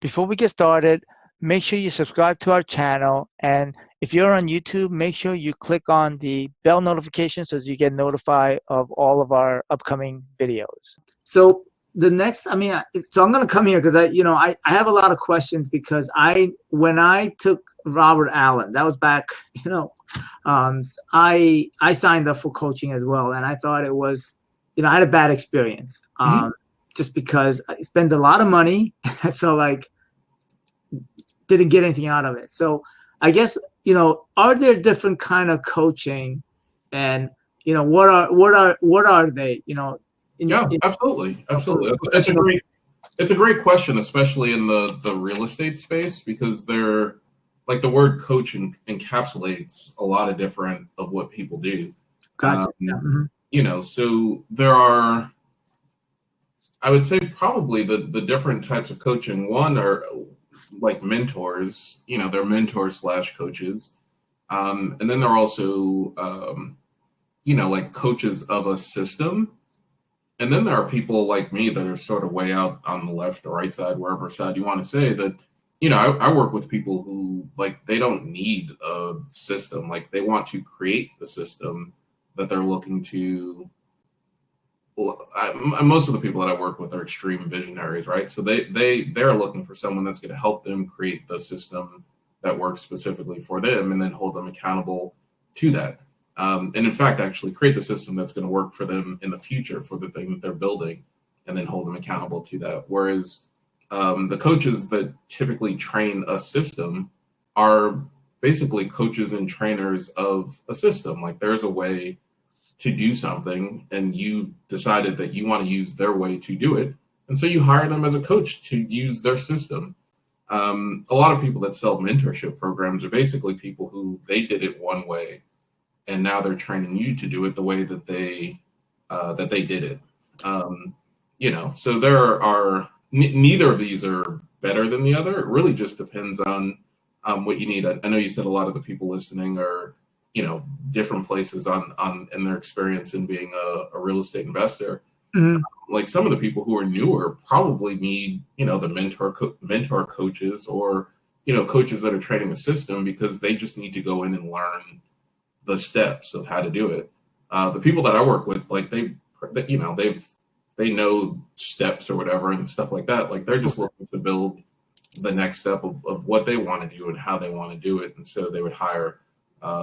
before we get started, make sure you subscribe to our channel. And if you're on YouTube, make sure you click on the bell notification so that you get notified of all of our upcoming videos. So the next, so I'm going to come here because I have a lot of questions because when I took Robert Allen, that was back, I signed up for coaching as well. And I thought it was, I had a bad experience just because I spent a lot of money. I felt like didn't get anything out of it. So I guess, are there different kind of coaching and, what are they, Absolutely. It's a great question, especially in the real estate space, because they're like the word coach encapsulates a lot of different of what people do. Gotcha. So there are, I would say probably the different types of coaching. One are like mentors, they're mentors / coaches. And then they're also, like coaches of a system. And then there are people like me that are sort of way out on the left or right side, wherever side you want to say that, I work with people who like, they don't need a system. Like they want to create the system that they're looking to. Most of the people that I work with are extreme visionaries, right? So they're looking for someone that's going to help them create the system that works specifically for them and then hold them accountable to that. And in fact, actually create the system that's going to work for them in the future for the thing that they're building and then hold them accountable to that. Whereas the coaches that typically train a system are basically coaches and trainers of a system. Like there's a way to do something and you decided that you want to use their way to do it. And so you hire them as a coach to use their system. A lot of people that sell mentorship programs are basically people who they did it one way and now they're training you to do it the way that they did it. So there are neither of these are better than the other. It really just depends on what you need. I know you said a lot of the people listening are, different places in their experience in being a real estate investor. Like some of the people who are newer probably need, the mentor coaches or, coaches that are training a system because they just need to go in and learn the steps of how to do it. The people that I work with, like they know steps or whatever and stuff like that. Like they're just looking to build the next step of what they want to do and how they want to do it. And so they would hire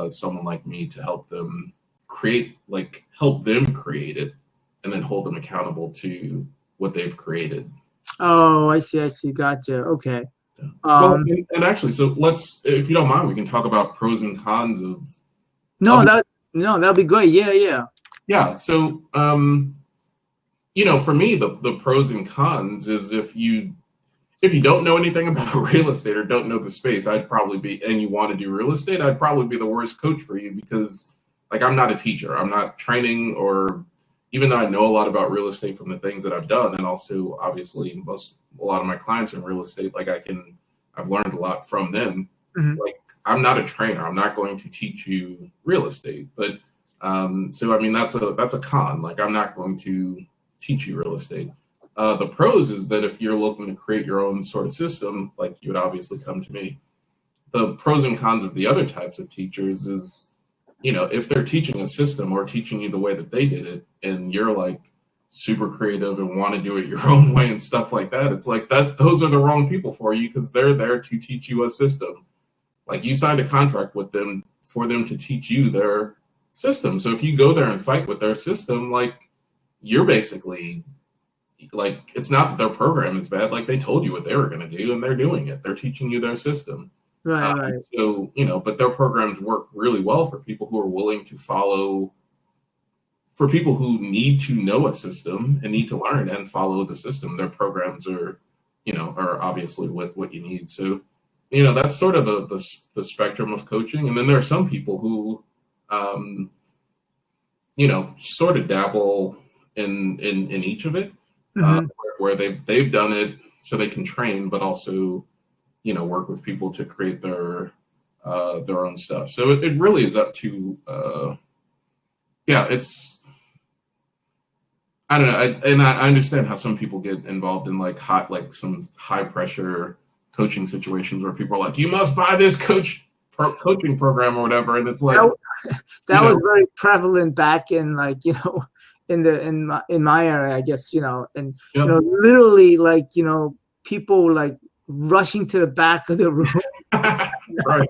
someone like me to help them create it and then hold them accountable to what they've created. Oh, I see. Gotcha. Okay. Yeah. And actually, so if you don't mind, we can talk about pros and cons of. That'd be great. Yeah. Yeah. So, for me, the pros and cons is if you don't know anything about real estate or don't know the space, and you want to do real estate, I'd probably be the worst coach for you because like, I'm not a teacher. I'm not training, or even though I know a lot about real estate from the things that I've done. And also obviously a lot of my clients are in real estate. Like I've learned a lot from them. Like I'm not a trainer. I'm not going to teach you real estate, but that's a con. Like I'm not going to teach you real estate. The pros is that if you're looking to create your own sort of system, like you would obviously come to me. The pros and cons of the other types of teachers is, if they're teaching a system or teaching you the way that they did it, and you're like super creative and want to do it your own way and stuff like that, it's like those are the wrong people for you because they're there to teach you a system. Like you signed a contract with them for them to teach you their system. So if you go there and fight with their system, like you're basically like, it's not that their program is bad. Like they told you what they were going to do and they're doing it. They're teaching you their system. Right. So, but their programs work really well for people who are willing to follow, for people who need to know a system and need to learn and follow the system. Their programs are obviously what you need. So, that's sort of the spectrum of coaching. And then there are some people who, sort of dabble in each of it, where they've done it so they can train, but also, work with people to create their own stuff. So it really is up to, I don't know. I understand how some people get involved in some high pressure coaching situations where people are like, you must buy this coaching program or whatever. And it's like, that was very prevalent back in like, in my area, I guess, and, literally like, people like rushing to the back of the room. Right.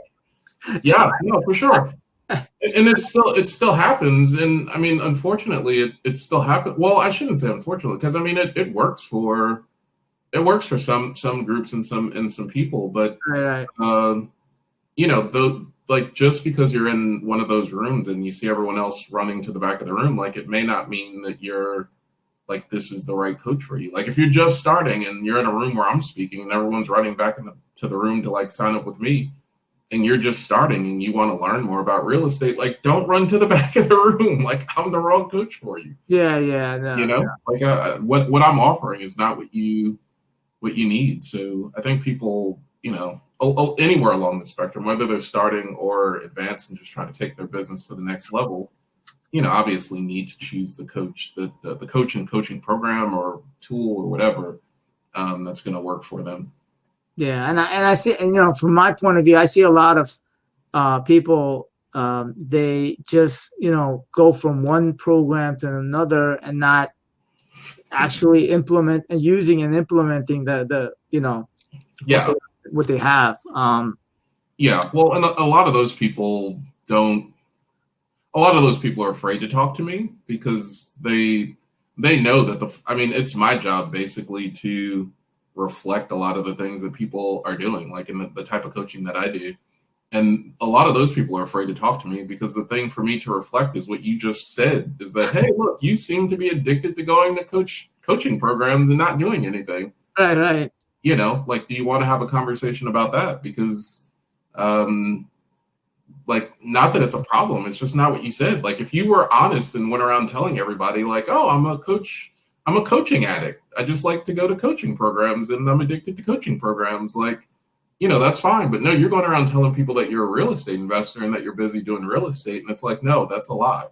Yeah, no, for sure. And it still happens. And I mean, unfortunately, it still happens. Well, I shouldn't say unfortunately, because I mean, it works for some groups and some people, but right. Like just because you're in one of those rooms and you see everyone else running to the back of the room, like it may not mean that you're like, this is the right coach for you. Like if you're just starting and you're in a room where I'm speaking and everyone's running back to the room to like sign up with me, and you're just starting and you want to learn more about real estate, like don't run to the back of the room. Like I'm the wrong coach for you. Yeah. No, like what I'm offering is not what you need. So I think people, anywhere along the spectrum, whether they're starting or advanced and just trying to take their business to the next level, obviously need to choose the coach, the coach and coaching program or tool or whatever that's going to work for them. Yeah, and I see, and from my point of view, I see a lot of people. They just go from one program to another and not actually implement and using and implementing the what they have. Yeah, well, and a lot of those people don't. A lot of those people are afraid to talk to me because they know that it's my job basically to reflect a lot of the things that people are doing, like in the type of coaching that I do. And a lot of those people are afraid to talk to me because the thing for me to reflect is what you just said, is that, hey, look, you seem to be addicted to going to coaching programs and not doing anything. Right. Like, do you want to have a conversation about that? Because, like, not that it's a problem. It's just not what you said. Like, if you were honest and went around telling everybody, like, oh, I'm a coaching addict. I just like to go to coaching programs and I'm addicted to coaching programs. Like, that's fine. But no, you're going around telling people that you're a real estate investor and that you're busy doing real estate. And it's like, no, that's a lie.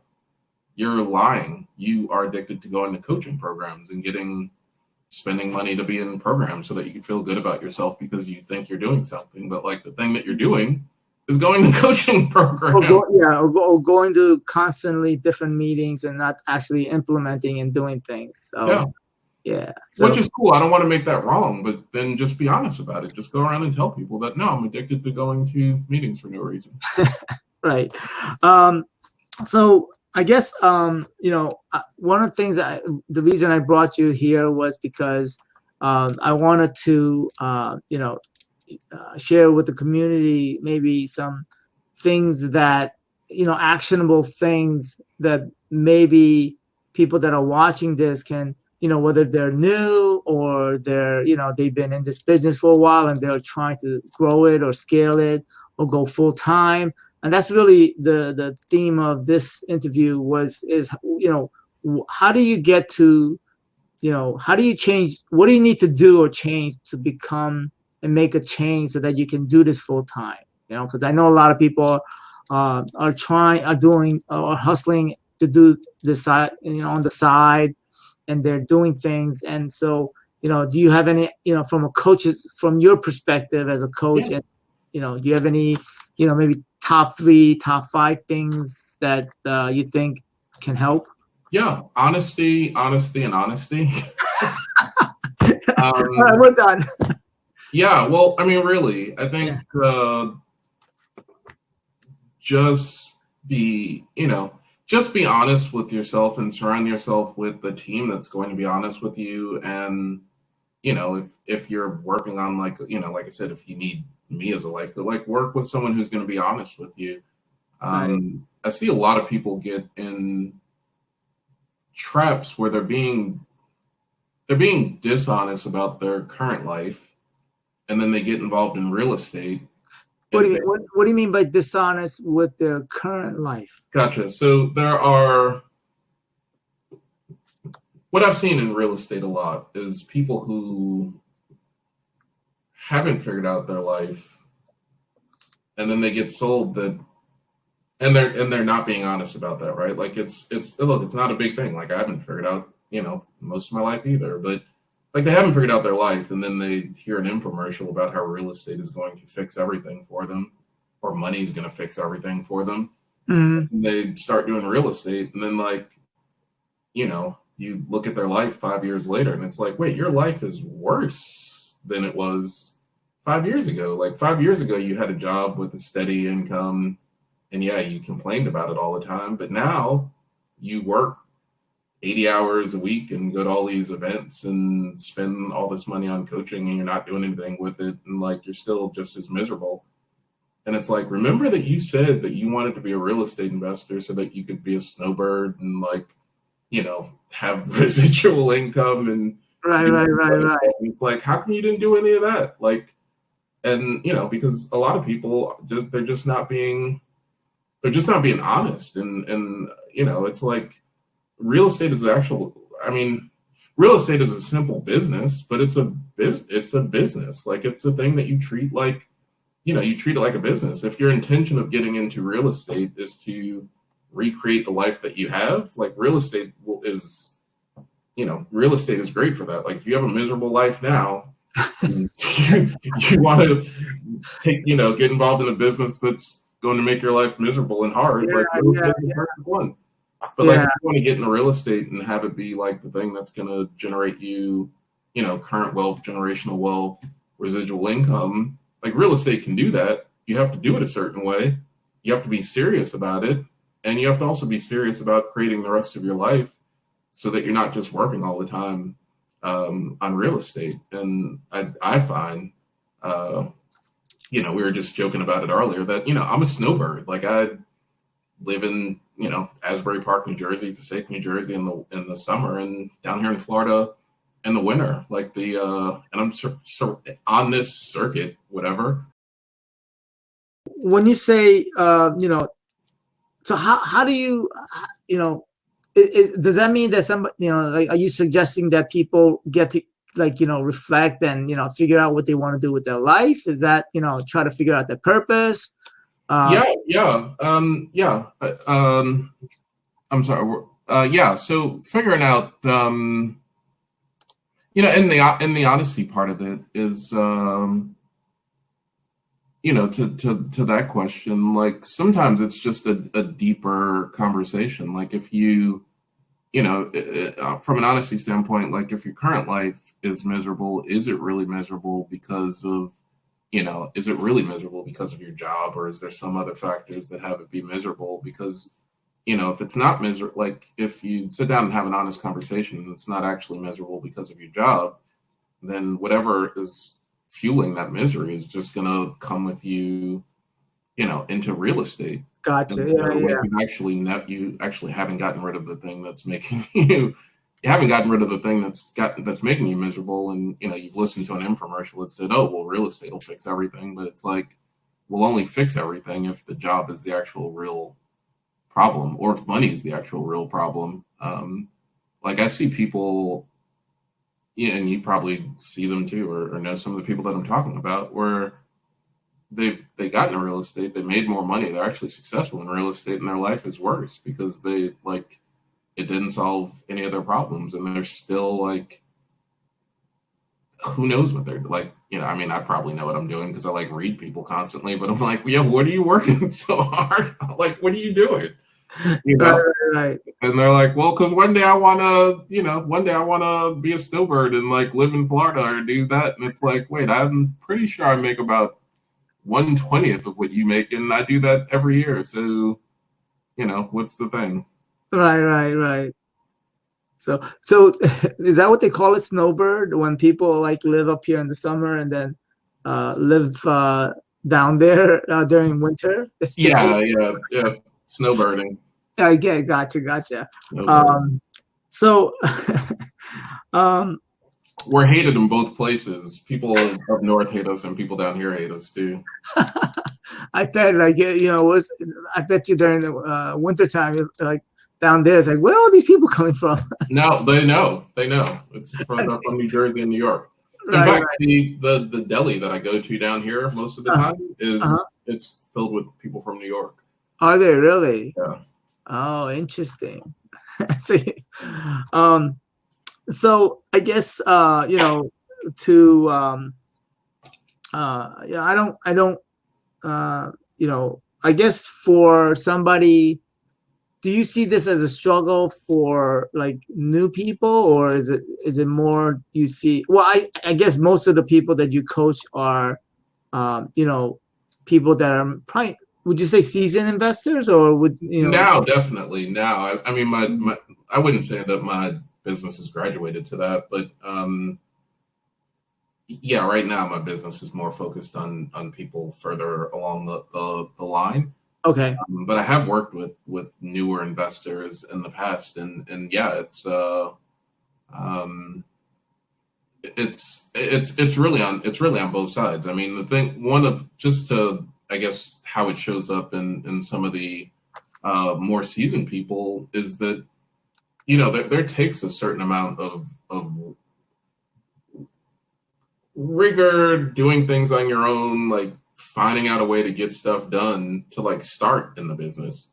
You're lying. You are addicted to going to coaching programs and spending money to be in programs so that you can feel good about yourself because you think you're doing something. But like the thing that you're doing is going to coaching programs. Or going to constantly different meetings and not actually implementing and doing things. So, yeah. So, which is cool. I don't want to make that wrong, but then just be honest about it. Just go around and tell people that, no, I'm addicted to going to meetings for no reason. Right. So I guess, one of the things the reason I brought you here was because I wanted to, share with the community maybe some things that, actionable things that maybe people that are watching this can, whether they're new or they've been in this business for a while and they're trying to grow it or scale it or go full time. And that's really the theme of this interview is how do you get to, how do you change? What do you need to do or change to become and make a change so that you can do this full time? Because I know a lot of people are hustling to do this side, on the side, and they're doing things. And so, do you have any, from your perspective as a coach, and do you have any, maybe top 3, top 5 things that you think can help? Yeah, honesty, and honesty. All right, we're done. Yeah, well, I mean, really, I think just be honest with yourself and surround yourself with the team that's going to be honest with you. And, if you're working on like I said, if you need me as a life coach, like work with someone who's going to be honest with you. Right. I see a lot of people get in traps where they're being dishonest about their current life, and then they get involved in real estate. What do you mean by dishonest with their current life? Gotcha. So what I've seen in real estate a lot is people who haven't figured out their life, and then they get sold that, and they're not being honest about that, right? Like it's not a big thing. Like I haven't figured out, most of my life either, but like they haven't figured out their life, and then they hear an infomercial about how real estate is going to fix everything for them, or money is going to fix everything for them. Mm-hmm. And they start doing real estate, and then like, you know, you look at their life 5 years later, and it's like, wait, your life is worse than it was 5 years ago. Like 5 years ago, you had a job with a steady income, and yeah, you complained about it all the time. But now you work 80 hours a week and go to all these events and spend all this money on coaching, and you're not doing anything with it, and like you're still just as miserable. And it's like, remember that you said that you wanted to be a real estate investor so that you could be a snowbird and like, you know, have residual income and Right. It's like, how come you didn't do any of that? Like, and you know, because a lot of people they're just not being honest, and you know, it's like real estate is real estate is a simple business, but it's a business. Like it's a thing that you treat like, you know, you treat it like a business. If your intention of getting into real estate is to recreate the life that you have, like real estate is great for that. Like if you have a miserable life now, you want to get involved in a business that's going to make your life miserable and hard. Like real estate is the perfect one. But like if you want to get into real estate and have it be like the thing that's going to generate you, you know, current wealth, generational wealth, residual income, like real estate can do that. You have to do it a certain way. You have to be serious about it. And you have to also be serious about creating the rest of your life so that you're not just working all the time on real estate. And I find, you know, we were just joking about it earlier that, you know, I'm a snowbird. Like I live in, you know, Asbury Park, New Jersey, Passaic, New Jersey in the summer, and down here in Florida in the winter. Like and I'm so on this circuit, whatever. When you say, you know, so how do you, you know, does that mean that somebody, you know, like, are you suggesting that people get to like, you know, reflect and, you know, figure out what they want to do with their life? Is that, you know, try to figure out their purpose? Yeah. I'm sorry. Yeah. So figuring out, you know, in the honesty part of it is, you know, to that question, like sometimes it's just a deeper conversation. Like if you know, from an honesty standpoint, like if your current life is miserable, is it really miserable because of, you know, is it really miserable because of your job, or is there some other factors that have it be miserable? Because, you know, if it's not miserable, like if you sit down and have an honest conversation and it's not actually miserable because of your job, then whatever is fueling that misery is just going to come with you, you know, into real estate. Gotcha. Like you actually haven't gotten rid of the thing that's making you haven't gotten rid of the thing that's making you miserable. And, you know, you've listened to an infomercial that said, oh, well, real estate will fix everything. But it's like, we'll only fix everything if the job is the actual real problem, or if money is the actual real problem. Like I see people, yeah, and you probably see them too, or know some of the people that I'm talking about, where they got into real estate, they made more money, they're actually successful in real estate, and their life is worse because they like it didn't solve any of their problems, and they're still like, who knows what they're like, you know, I mean, I probably know what I'm doing because I like read people constantly, but I'm like, yeah, what are you working so hard? Like, what are you doing? You know? Right. And they're like, well, because one day I want to be a snowbird and like live in Florida or do that. And it's like, wait, I'm pretty sure I make about 1/20th of what you make, and I do that every year. So, you know, what's the thing? Right. So is that what they call it, snowbird, when people like live up here in the summer and then live down there during winter? Yeah, snowbirding. I get, gotcha. Snowbirding. So we're hated in both places. People up north hate us, and people down here hate us too. I bet, like, you know, I bet you during the wintertime, like down there, it's like, where are all these people coming from? No, they know. It's from New Jersey and New York. In fact, the deli that I go to down here most of the time it's filled with people from New York. Are they really? Yeah. Oh, interesting. So I guess to I don't I guess for somebody, do you see this as a struggle for like new people, or is it more you see? Well, I guess most of the people that you coach are people that are probably, would you say seasoned investors, or would Now, definitely now. I mean, my I wouldn't say that my business has graduated to that, but yeah, right now my business is more focused on people further along the line. Okay. But I have worked with newer investors in the past, and yeah, um, it's really on both sides. I mean, the thing one of just to I guess how it shows up in some of the more seasoned people is that there takes a certain amount of rigor, doing things on your own, like finding out a way to get stuff done to like start in the business,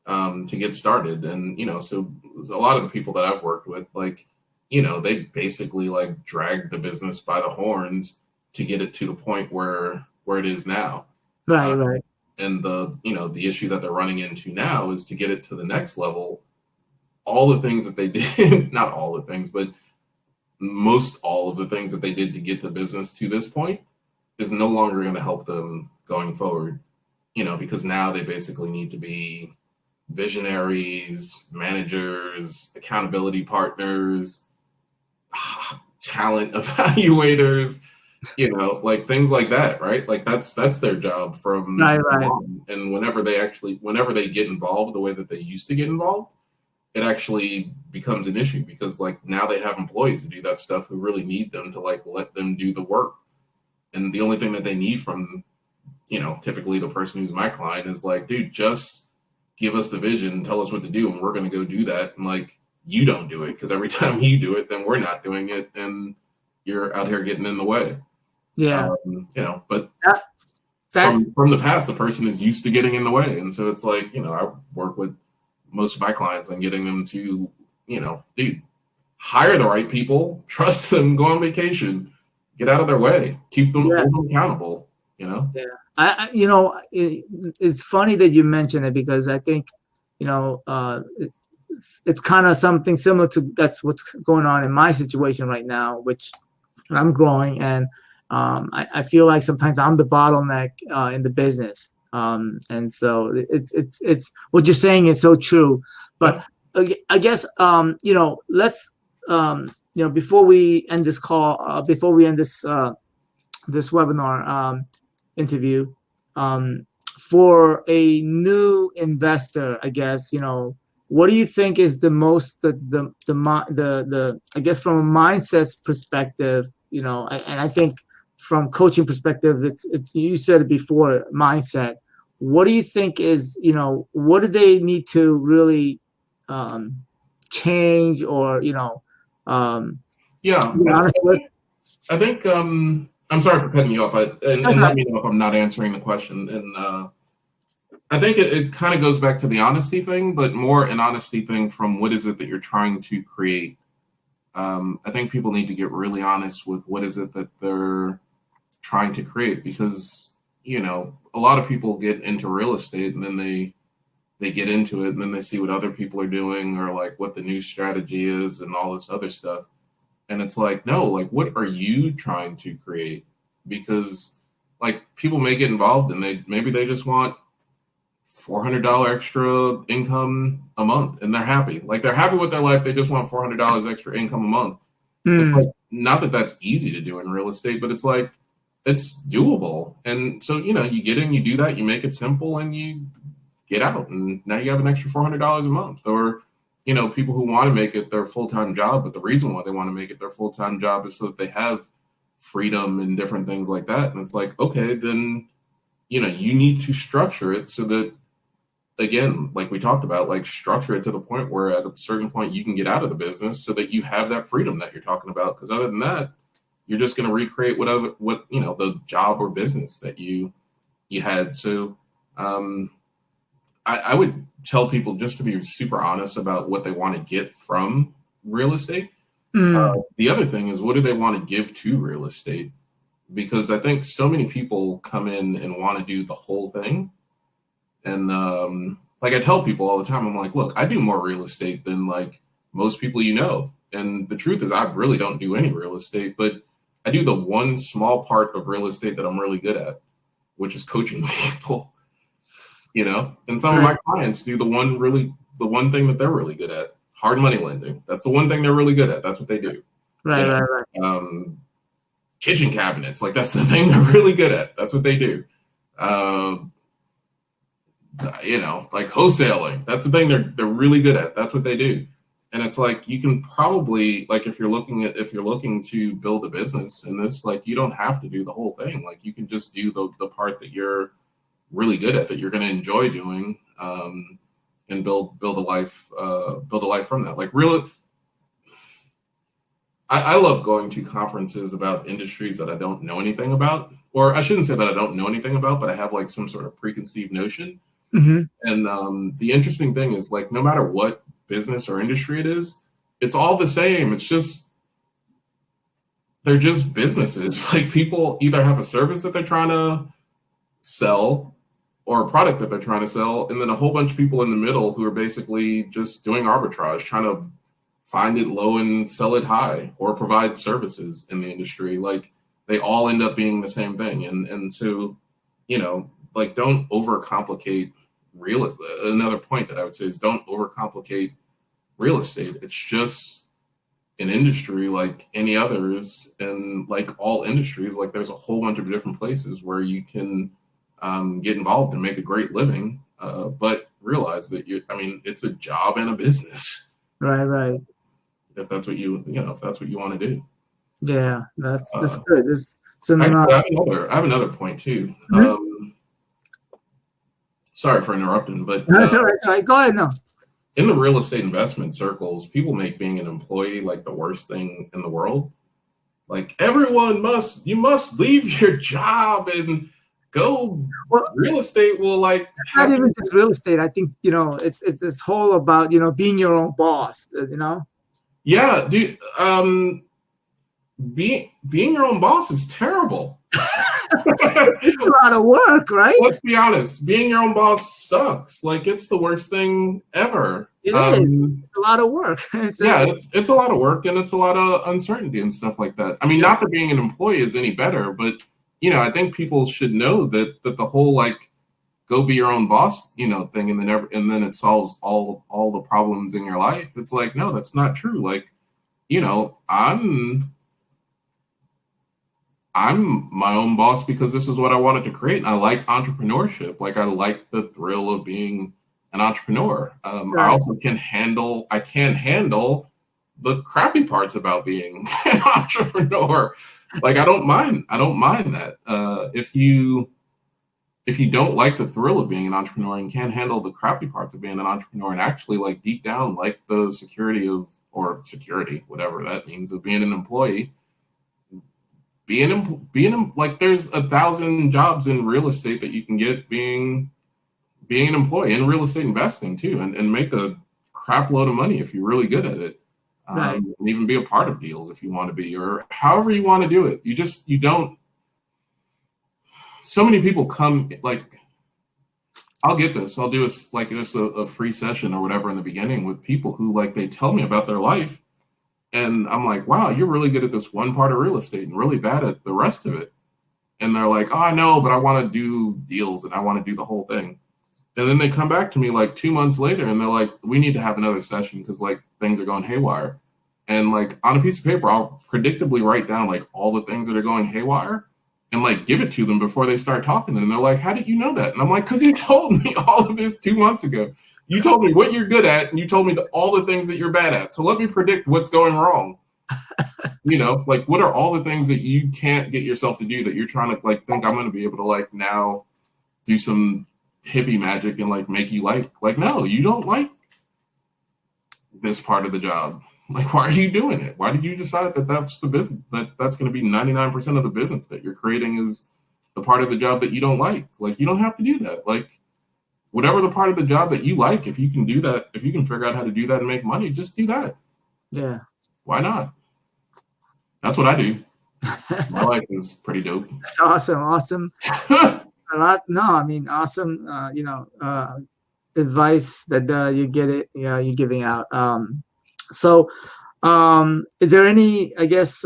to get started. And so a lot of the people that I've worked with, like, they basically like dragged the business by the horns to get it to the point where it is now. Right, Uh, right. and the issue that they're running into now is to get it to the next level. All the things that they did, not all the things, but most all of the things that they did to get the business to this point is no longer going to help them going forward, because now they basically need to be visionaries, managers, accountability partners, talent evaluators, like things like that, right? Like that's their job from Right, now right. on. And whenever they get involved the way that they used to get involved, it actually becomes an issue because like now they have employees to do that stuff who really need them to like let them do the work. And the only thing that they need from, typically the person who's my client is like, dude, just give us the vision, tell us what to do, and we're going to go do that. And like, you don't do it because every time you do it, then we're not doing it, and you're out here getting in the way. Yeah. But That that from the past, the person is used to getting in the way, and so it's like, I work with most of my clients on getting them to, dude, hire the right people, trust them, go on vacation, get out of their way, yeah. hold them accountable. Yeah. It's funny that you mention it, because I think, it's kind of something similar to that's what's going on in my situation right now, which I'm growing, and I feel like sometimes I'm the bottleneck in the business. And so it's what you're saying is so true. But Yeah. I guess let's before we end this call, before we end this webinar interview, for a new investor, I guess, what do you think is the most the I guess from a mindset perspective, and I think from coaching perspective, it's you said it before, mindset. What do you think is, what do they need to really change, or Yeah. be honest with? I think I'm sorry for cutting you off, and let me know if I'm not answering the question. And I think it kind of goes back to the honesty thing, but more an honesty thing from what is it that you're trying to create. I think people need to get really honest with what is it that they're trying to create, because a lot of people get into real estate and then they get into it and then they see what other people are doing, or like what the new strategy is and all this other stuff. And it's like, no, like, what are you trying to create? Because like people may get involved and maybe they just want $400 extra income a month and they're happy. Like they're happy with their life. They just want $400 extra income a month. It's like, not that that's easy to do in real estate, but it's like, it's doable. And so, you get in, you do that, you make it simple, and you get out, and now you have an extra $400 a month. Or people who want to make it their full-time job, but the reason why they want to make it their full-time job is so that they have freedom and different things like that. And it's like, okay, then you need to structure it so that, again, like we talked about, like structure it to the point where at a certain point you can get out of the business so that you have that freedom that you're talking about. Because other than that, you're just going to recreate the job or business that you had. So I would tell people just to be super honest about what they want to get from real estate. The other thing is, what do they want to give to real estate? Because I think so many people come in and want to do the whole thing. And like I tell people all the time, I'm like, look, I do more real estate than like most people you know. And the truth is, I really don't do any real estate, but I do the one small part of real estate that I'm really good at, which is coaching people, you know. And some of my clients do the one thing that they're really good at, hard money lending. That's the one thing they're really good at. That's what they do. Right. Kitchen cabinets, like that's the thing they're really good at. That's what they do. You know, like wholesaling. That's the thing they're really good at. That's what they do. And it's like you can probably, like, if you're looking to build a business in this, like, you don't have to do the whole thing. Like, you can just do the part that you're really good at, that you're going to enjoy doing, and build a life from that. Like, I love going to conferences about industries that I don't know anything about, or I shouldn't say that I don't know anything about, but I have like some sort of preconceived notion. Mm-hmm. And the interesting thing is, like, no matter what business or industry it is, it's all the same. It's just, they're just businesses. Like, people either have a service that they're trying to sell or a product that they're trying to sell, and then a whole bunch of people in the middle who are basically just doing arbitrage, trying to find it low and sell it high, or provide services in the industry. Like, they all end up being the same thing. And so, you know, like, don't overcomplicate another point that I would say is, don't overcomplicate real estate. It's just an industry like any others, and like all industries, like, there's a whole bunch of different places where you can get involved and make a great living, but realize that it's a job and a business. Right. If that's what you want to do. Yeah, that's good. I have another point too. Mm-hmm. Sorry for interrupting, but that's all right. Go ahead now. In the real estate investment circles, people make being an employee like the worst thing in the world. Like, you must leave your job and go. Real estate will, like, not even just real estate. I think, you know, it's this whole about, you know, being your own boss, you know? Yeah, dude. Being your own boss is terrible. It's a lot of work, right? Let's be honest. Being your own boss sucks. Like, it's the worst thing ever. It is. It's a lot of work. Yeah, it's a lot of work, and it's a lot of uncertainty and stuff like that. I mean, not that being an employee is any better, but, you know, I think people should know that the whole, like, go be your own boss, you know, thing, and then it solves all the problems in your life. It's like, no, that's not true. Like, you know, I'm my own boss because this is what I wanted to create, and I like entrepreneurship. Like, I like the thrill of being an entrepreneur. Right. I also can handle the crappy parts about being an entrepreneur. Like, I don't mind that. If you don't like the thrill of being an entrepreneur and can't handle the crappy parts of being an entrepreneur, and actually, like, deep down, like the security, whatever that means, of being an employee, like, there's 1,000 jobs in real estate that you can get being an employee in real estate investing too, and make a crap load of money if you're really good at it. Right. And even be a part of deals if you want to be, or however you want to do it. You don't. So many people come, like, I'll do a free session or whatever in the beginning with people who, like, they tell me about their life, and I'm like, wow, you're really good at this one part of real estate and really bad at the rest of it. And they're like, oh, I know, but I want to do deals and I want to do the whole thing. And then they come back to me like 2 months later and they're like, we need to have another session because, like, things are going haywire. And, like, on a piece of paper, I'll predictably write down, like, all the things that are going haywire and, like, give it to them before they start talking. And they're like, how did you know that? And I'm like, because you told me all of this 2 months ago. You told me what you're good at, and you told me all the things that you're bad at. So let me predict what's going wrong. You know, like, what are all the things that you can't get yourself to do that you're trying to, like, think I'm going to be able to, like, now do some hippie magic and, like, make you like, no, you don't like this part of the job. Like, why are you doing it? Why did you decide that that's the business, that's going to be 99% of the business that you're creating is the part of the job that you don't like? Like, you don't have to do that. Like, whatever the part of the job that you like, if you can do that, if you can figure out how to do that and make money, just do that. Yeah. why not? That's what I do. My life is pretty dope. That's awesome. A lot. No, I mean, awesome. Advice that you're giving out. So, is there any? I guess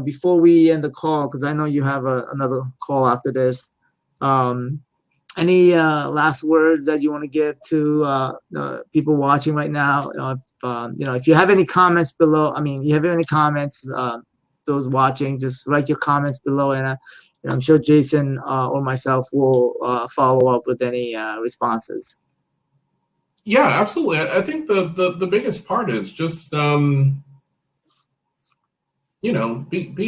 before we end the call, because I know you have another call after this. Any last words that you want to give to people watching right now? If you have any comments below, you have any comments, those watching, just write your comments below, and I'm sure Jason or myself will follow up with any responses. Yeah, absolutely. I think the biggest part is just be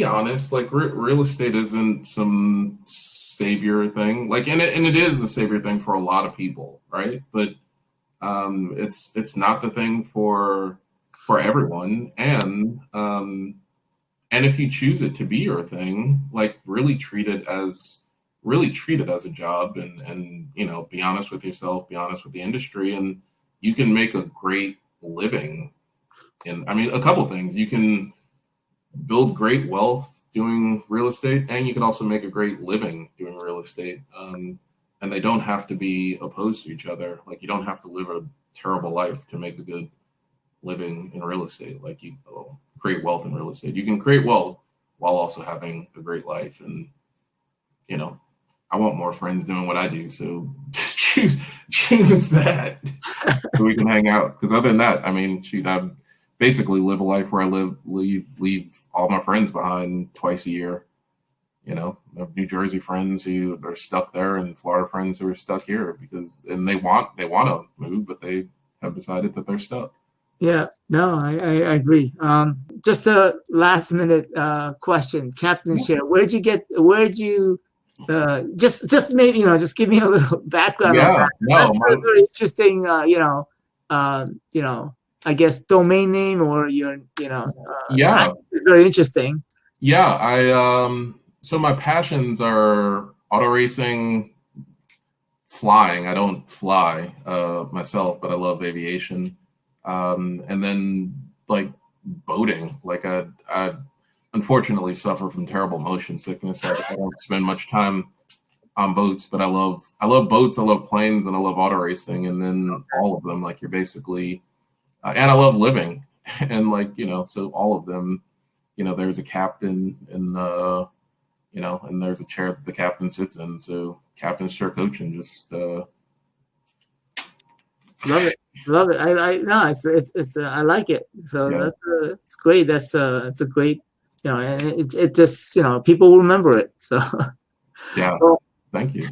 honest. Like real estate isn't some savior thing. Like and it is the savior thing for a lot of people, right? But it's not the thing for everyone. And if you choose it to be your thing, like really treat it as a job, and be honest with yourself, be honest with the industry, and you can make a great living. And a couple of things. You can build great wealth doing real estate, and you can also make a great living doing real estate. And they don't have to be opposed to each other. Like you don't have to live a terrible life to make a good living in real estate. Like you create wealth in real estate. You can create wealth while also having a great life. And I want more friends doing what I do. So choose that so we can hang out. Because other than that, I basically live a life where I leave all my friends behind twice a year. I have New Jersey friends who are stuck there, and Florida friends who are stuck here and they want to move, but they have decided that they're stuck. Yeah, no, I agree. Just a last minute question, Captain Share. Where'd you just maybe just give me a little background on that. That's very interesting. I guess domain name or your it's very interesting. Yeah, so my passions are auto racing, flying. I don't fly myself, but I love aviation. And then like boating. Like I unfortunately suffer from terrible motion sickness. So I don't spend much time on boats, but I love boats, I love planes, and I love auto racing. And then all of them, like you're basically, and I love living, and so all of them, there's a captain, and and there's a chair that the captain sits in. So captain's chair coaching, just love it. I like it. So yeah. It's great. It's a great, and it just people will remember it. So yeah, thank you.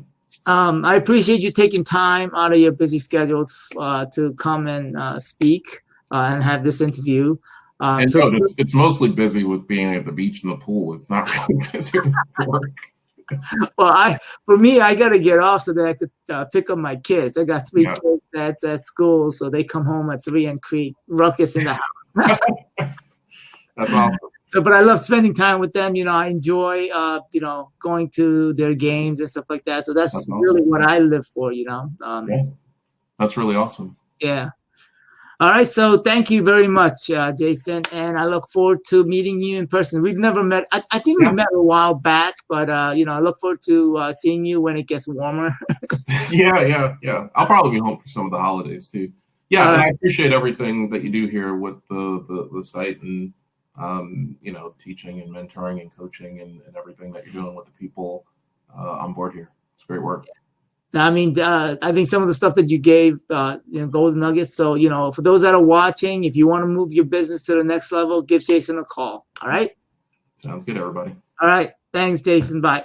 I appreciate you taking time out of your busy schedule to come and speak and have this interview. It's mostly busy with being at the beach and the pool. It's not really busy with work. Well, for me, I got to get off so that I could pick up my kids. I got 3 kids that's at school, so they come home at 3 and create ruckus in the house. That's awesome. So, but I love spending time with them. I enjoy, going to their games and stuff like that. So that's really awesome. What I live for. Yeah. That's really awesome. Yeah. All right. So thank you very much, Jason. And I look forward to meeting you in person. We've never met. I think we met a while back, but, I look forward to seeing you when it gets warmer. Yeah. I'll probably be home for some of the holidays too. Yeah. And I appreciate everything that you do here with the site and, teaching and mentoring and coaching and everything that you're doing with the people on board here. It's great work. I think some of the stuff that you gave, golden nuggets. So, for those that are watching, if you want to move your business to the next level, give Jason a call. All right. Sounds good, everybody. All right. Thanks, Jason. Bye.